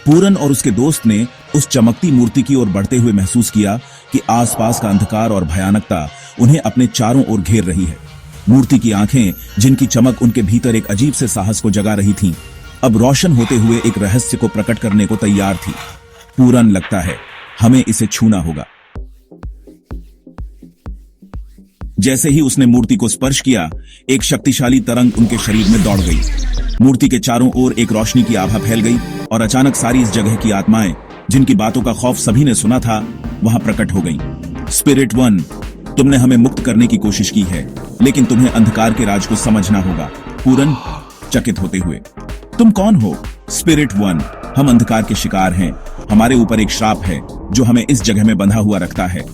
पूरन और उसके दोस्त ने उस चमकती मूर्ति की ओर बढ़ते हुए महसूस किया कि आसपास का अंधकार और भयानकता उन्हें अपने चारों ओर घेर रही है। मूर्ति की आंखें, जिनकी चमक उनके भीतर एक अजीब से साहस को जगा रही थीं, अब रोशन होते हुए एक रहस्य को प्रकट करने को तैयार थी। पूरन, लगता है हमें इसे छूना होगा। जैसे ही उसने मूर्ति को स्पर्श किया, एक शक्तिशाली तरंग उनके शरीर में दौड़ गई। मूर्ति के चारों ओर एक रोशनी की आभा फैल गई और अचानक सारी इस जगह की आत्माएं, जिनकी बातों का खौफ सभी ने सुना था, वहां प्रकट हो गईं। स्पिरिट वन, तुमने हमें मुक्त करने की कोशिश की है, लेकिन तुम्हें अंधकार के राज को समझना होगा। पूरन, चकित होते हुए, तुम कौन हो? स्पिरिट वन, हम अंधकार के शिकार हैं। हमारे ऊपर एक श्राप है जो हमें इस जगह में बंधा हुआ रखता है,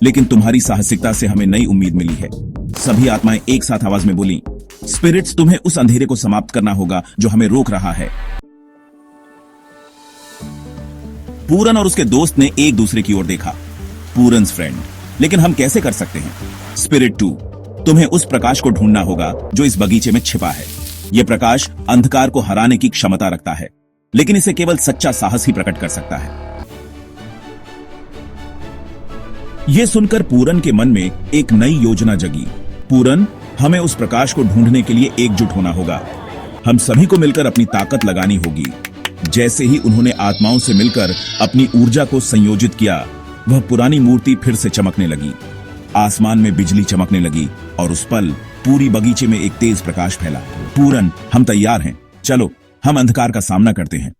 लेकिन तुम्हारी साहसिकता से हमें नई उम्मीद मिली है। सभी आत्माएं एक साथ आवाज में बोली, स्पिरिट्स, तुम्हें उस अंधेरे को समाप्त करना होगा जो हमें रोक रहा है। पूरन और उसके दोस्त ने एक दूसरे की ओर देखा। पूरन्स फ्रेंड, लेकिन हम कैसे कर सकते हैं? स्पिरिट टू, तुम्हें उस प्रकाश को ढूंढना होगा जो इस बगीचे में छिपा है। यह प्रकाश अंधकार को हराने की क्षमता रखता है, लेकिन इसे केवल सच्चा साहस ही प्रकट कर सकता है। यह सुनकर पूरन के मन में एक नई योजना जगी। पूरन, हमें उस प्रकाश को ढूंढने के लिए एकजुट होना होगा। हम सभी को मिलकर अपनी ताकत लगानी होगी। जैसे ही उन्होंने आत्माओं से मिलकर अपनी ऊर्जा को संयोजित किया, वह पुरानी मूर्ति फिर से चमकने लगी। आसमान में बिजली चमकने लगी और उस पल पूरी बगीचे में एक तेज प्रकाश फैला। पूरन, हम तैयार हैं। चलो, हम अंधकार का सामना करते हैं।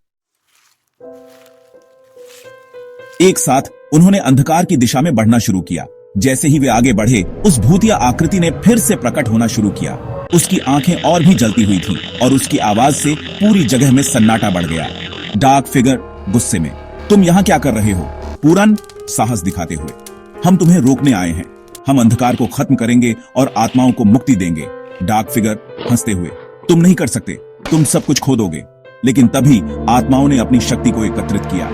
एक साथ उन्होंने अंधकार की दिशा में बढ़ना शुरू किया। जैसे ही वे आगे बढ़े, उस भूतिया आकृति ने फिर से प्रकट होना शुरू किया। उसकी आंखें और भी जलती हुई थीं और उसकी आवाज से पूरी जगह में सन्नाटा बढ़ गया। डार्क फिगर गुस्से में, तुम यहां क्या कर रहे हो? पूरन, साहस दिखाते हुए, हम तुम्हें रोकने आए हैं। हम अंधकार को खत्म करेंगे और आत्माओं को मुक्ति देंगे। डार्क फिगर हंसते हुए, तुम नहीं कर सकते, तुम सब कुछ खो दोगे। लेकिन तभी आत्माओं ने अपनी शक्ति को एकत्रित किया।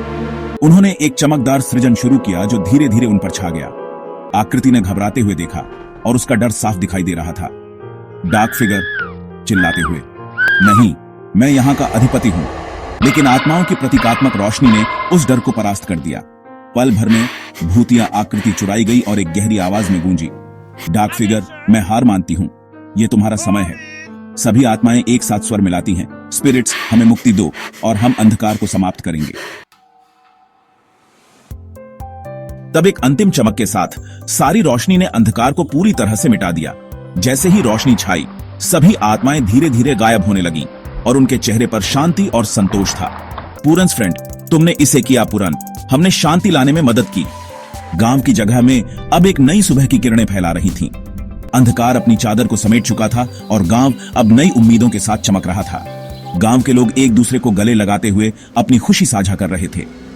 उन्होंने एक चमकदार सृजन शुरू किया जो धीरे धीरे उन पर छा गया। आकृति ने घबराते हुए देखा और उसका डर साफ दिखाई दे रहा था। डार्क फिगर चिल्लाते हुए, नहीं, मैं यहां का अधिपति हूं। लेकिन आत्माओं की प्रतीकात्मक रोशनी ने उस डर को परास्त कर दिया। पल भर में भूतिया आकृति चुराई गई और एक गहरी आवाज में गूंजी, डार्क फिगर, मैं हार मानती हूं। यह तुम्हारा समय है। सभी आत्माएं एक साथ स्वर मिलाती हैं, स्पिरिट्स, हमें मुक्ति दो और हम अंधकार को समाप्त करेंगे। तब एक अंतिम चमक के साथ सारी रोशनी ने अंधकार को पूरी तरह से मिटा दिया। जैसे ही रोशनी छाई, सभी आत्माएं धीरे धीरे गायब होने लगीं और उनके चेहरे पर शांति और संतोष था। पूरन्स फ्रेंड, तुमने इसे किया। पूरन, हमने शांति लाने में मदद की। गांव की जगह में अब एक नई सुबह की किरणें फैला रही थीं। अंधकार अपनी चादर को समेट चुका था और गांव अब नई उम्मीदों के साथ चमक रहा था। गांव के लोग एक दूसरे को गले लगाते हुए अपनी खुशी साझा कर रहे थे।